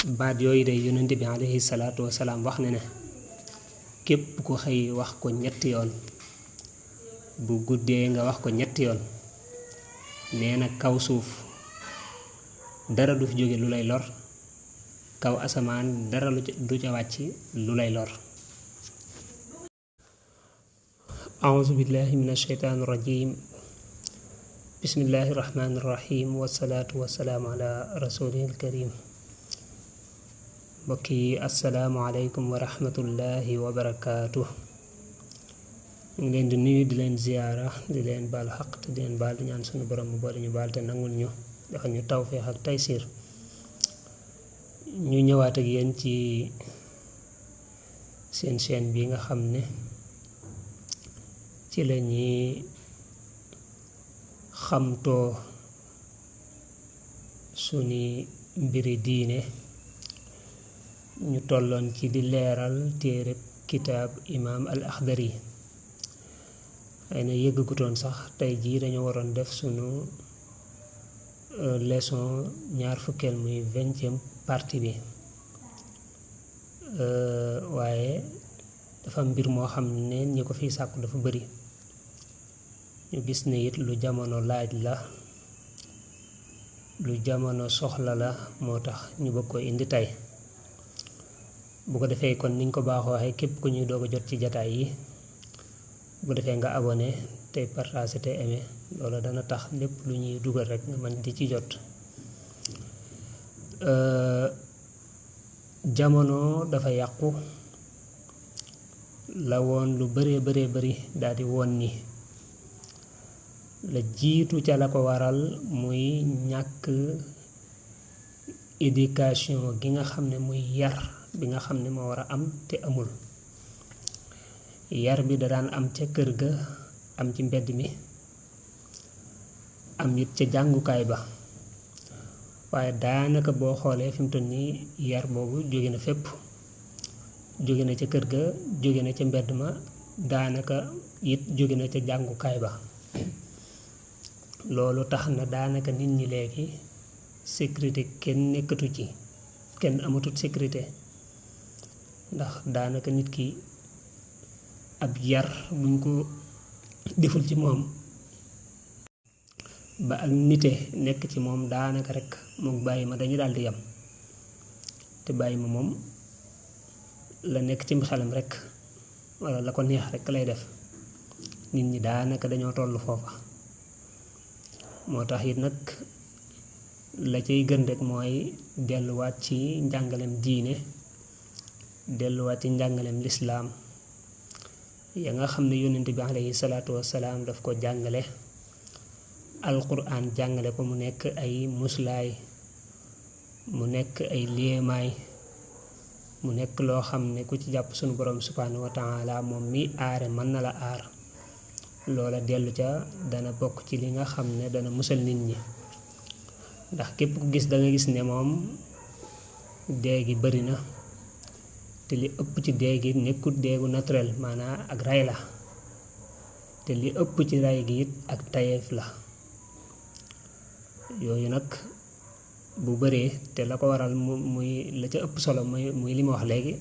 baat yooyu day yonent bi alayhi salaatu wasalaam wax ne képp ku xëy wax ko ñetti yoon bu guddee nga wax ko ñetti yoon nee na kaw suuf dara du fi jóge lu lay lor kaw asamaan dara du ca wàcc lu lay lor. auzu billahi min asheytaani rajim bismillahi rahmaani rahim wasalaatu wasalaamu ala rasulil karim. mbokk yi asalaamualeykum wa rahmatullahi wa barakaatu. ñu ngi leen di nuyu di leen ziyaara di leen baal xaq te di leen baal di ñaan suñu borom mu boole ñu baal te nangul ñu defal ñu tawfeex ak taysiir. ñu ñëwaat ak yéen ci seen chaîne bi nga xam ne ci la ñuy xamtoo suñu mbiri diine. ñu tolloon ci di leeral téereb kitaab imaam al Axdari xëy na yëggutoon sax tey jii dañu waroon def sunu leçon ñaar fukkeel muy 20e partie bi waaye dafa mbir moo xam ne ñi ko fiy sàkku dafa bari ñu gis ne it lu jamono laaj la lu jamono soxla la moo tax ñu bëgg ko indi tey. bu ko defee kon niñ ko baaxoo waxee képp ku ñuy doog a jot ci jataay yi bu ko defee nga abonné tey partagé tey aimé loolu dana tax lépp lu ñuy dugal rek nga mën di ci jot. jamono dafa yàqu la woon lu bëree bari daldi woon ni la jiitu ca la ko waral muy ñàkk éducation gi nga xam ne muy yar bi nga xam ne moo war a am te amul. yar bi da daan am ca kër ga am ci mbedd mi am it ca jàngukaay ba waaye daanaka boo xoolee fi mu toll nii yar boobu jóge na fépp jóge na ca kër ga jóge na ca mbedd ma daanaka it jóge na ca jàngukaay ba. loolu tax na daanaka nit ñi léegi sécurité kenn nekkatu ci kenn amatut sécurité ndax daanaka nit ki ab yar buñ ko deful ci moom ba ak nite nekk ci moom daanaka rek moom bàyyi ma dañu daldi yam te bàyyi ma moom la nekk ci xelam rek walla la ko neex rek lay def. nit ñi daanaka dañoo tollu foofa moo tax it nag la cay gën rek mooy delluwaat ci njàngalem diine delluwaat ci njàngalem lislaam ya nga xam ne yonent bi alayhi salaatu wassalaam daf ko jàngale. alquran jàngale ko mu nekk ay muslaay mu nekk ay léemaay mu nekk loo xam ne ku ci jàpp sunu borom subhanahu wa taala moom mi aare mën na la aar. loola dellu ca dana bokk ci li nga xam ne dana musal nit ñi ndax képp ku gis da nga gis ne moom dee gi bari na te li ëpp ci dee gi nekkut deegu naturel maanaam ak ray la te li ëpp ci ray gi it ak tayeef la. yooyu nag bu bëree te la ko waral muy la ca ëpp solo muy li ma wax léegi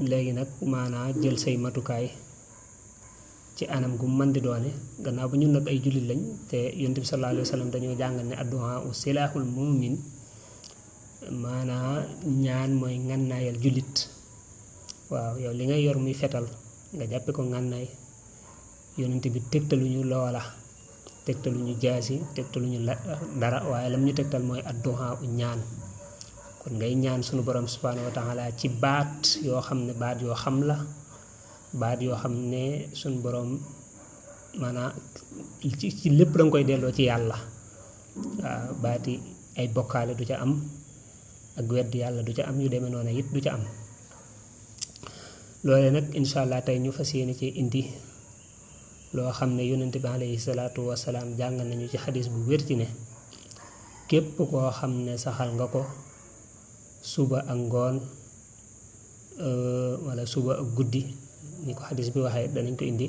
léegi nag maanaa jël say matukaay ci anam gu mën di doone gannaaw ba ñun nag ay jullit lañ te yonent bi sallallahu alayhi wa sallam dañoo jàngal ne addu'a u silaaxul mu'min maanaa ñaan mooy ngànnaayal jullit. waaw yow li ngay yor muy fetal nga jàppe ko ngànnaay yonent bi tegtaluñu loola tegtaluñu jaasi tegtaluñu dara waaye lam ñu tegtal mooy addu'a u ñaan. kon ngay ñaan sunu borom subhanahu wa taala ci baat yoo xam ne baat yoo xam la baat yoo xam ne sunu borom maanaam ci lépp danga koy delloo ci yàlla. waaw baati ay bokkaale du ca am ak wedd yàlla du ca am yu demee noonu it du ca am. loolee nag incha allah tey ñu fas yéene ci indi loo xam ne yonent bi alayhi salaatu wasalaam jàngal nañu ci xadis bu wér ci ne képp koo xam ne saxal nga ko suba ak ngoon wala suba ak guddi ni ko xadis bi waxee danañ ko indi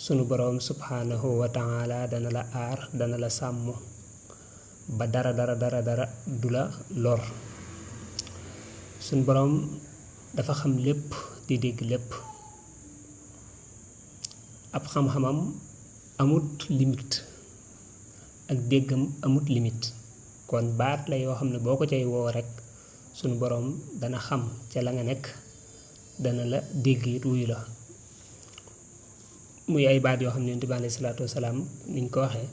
sunu boroom subhanahu wa taala dana la aar dana la sàmm ba dara du la lor. Suñ boroom dafa xam lépp di dégg lépp, ab xam-xamam amut limite ak déggam amut limite, kon baat la yoo xam ne boo ko cay woo rekk suñ boroom dana xam ca la nga nekk, dana la dégg it wuyu la. muy ay baat yoo xam ne Yonent bi alayhi salaatu wasalaam niñ ko waxee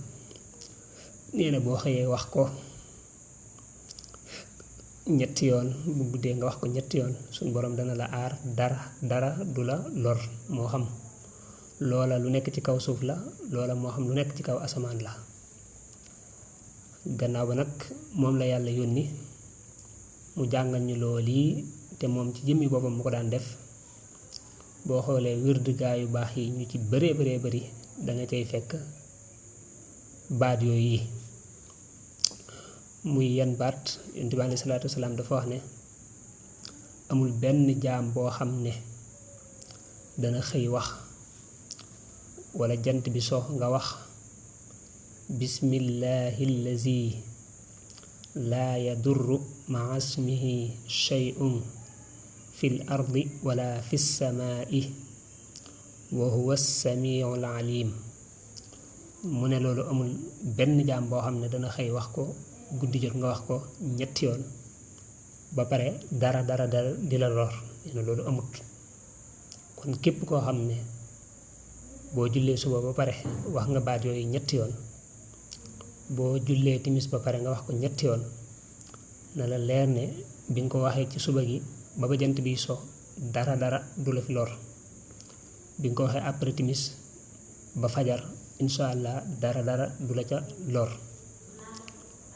nee na boo xëyee wax ko ñetti yoon, bu guddee nga wax ko ñetti yoon, suñ boroom dana la aar, dara du la lor, moo xam loola lu nekk ci kaw suuf la, loola moo xam lu nekk ci kaw asamaan la. Gannaaw ba nag moom la yàlla yónni mu jàngal ñu lool yi, te moom ci jëmmi boppam mu ko daan def. boo xoolee wird gaa yu baax yi ñu ci bëree bëri danga cay fekk baat yooyu yi. muy yan baat? Yonent bi alayhi salaatu wasalaam dafa wax ne amul benn jaam boo xam ne dana xëy wax wala jant bi so nga wax bismillahi allazi laa yadurru maa ismihi shay'un fil ardi wala fis samaa'i wa huwa as-sami'ul alim. mu ne loolu amul benn jaam boo xam ne dana xëy wax ko guddi jot nga wax ko ñetti yoon ba pare dara di la lor, nee na loolu amut. kon képp koo xam ne boo jullee suba ba pare wax nga baat yooyu ñetti yoon, boo jullee timis ba pare nga wax ko ñetti yoon, na la leer ne bi nga ko waxee ci suba gi ba jant bi so dara du la fi lor. bi nga ko waxee après timis ba fajar insha allah dara du la ca lor,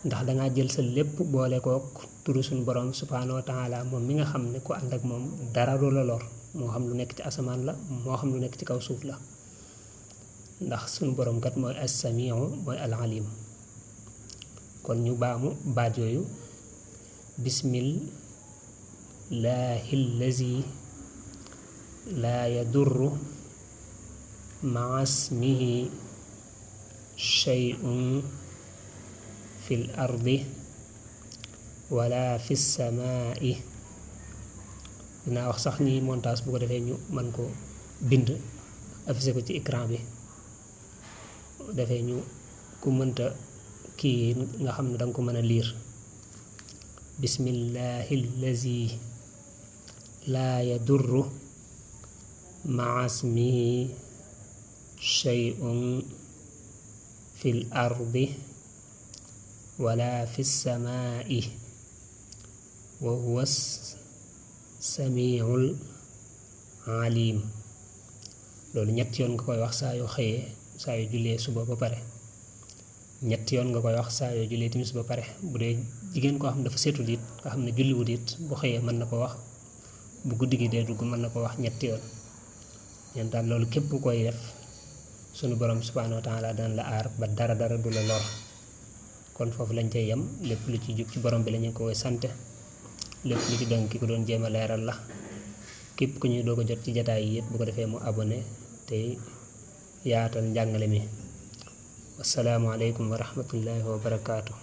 ndax dangaa jël sa lépp boole kook turu suñu borom subhaanahu wa taala, moom mi nga xam ne ku ànd ak moom dara du la lor, moo xam lu nekk ci asamaan la, moo xam lu nekk ci kaw suuf la. ndax suñu borom kat mooy as-samiu mooy al-alim. kon ñu baamu baat yooyu: bismillahi allazi laa yadurru maa ismihi shay'un fil ardi wala fis samaa'i. dinaa wax sax ni montage bu ko defee ñu mën ko bind affiché ko ci écran bi, defee ñu ku mënta kii nga xam ne danga ko mën a liir. bismillahi allazi laa yadurru maa ismihi shay'un fil ardi wala fis samaa'i wa huwa samiul alim. loolu ñetti yoon nga koy wax saa yoo xëyee, saa yoo jullee suba ba pare. ñetti yoon nga koy wax saa yoo jullee timis ba pare. bu dee jigéen koo xam ne dafa seetul it, nga xam ne julliwut it, bu xëyee mën na ko wax, bu guddi gi dee dugg mën na ko wax ñetti yoon. ñeen daal loolu képp ku koy def sunu borom subhaanahu wa taala dana la aar ba dara du la lor. kon foofu lañ cay yem. lépp lu ci jub ci borom bi la ñu ko koy sant, lépp lu ci dëng ki ko doon jéem a leeral la. képp ku ñuy doog a jot ci jataay yi it bu ko defee mu abonné tey yaatal njàngale mi. wassalaamu aleykum wa rahmatullahi wa barakaatu.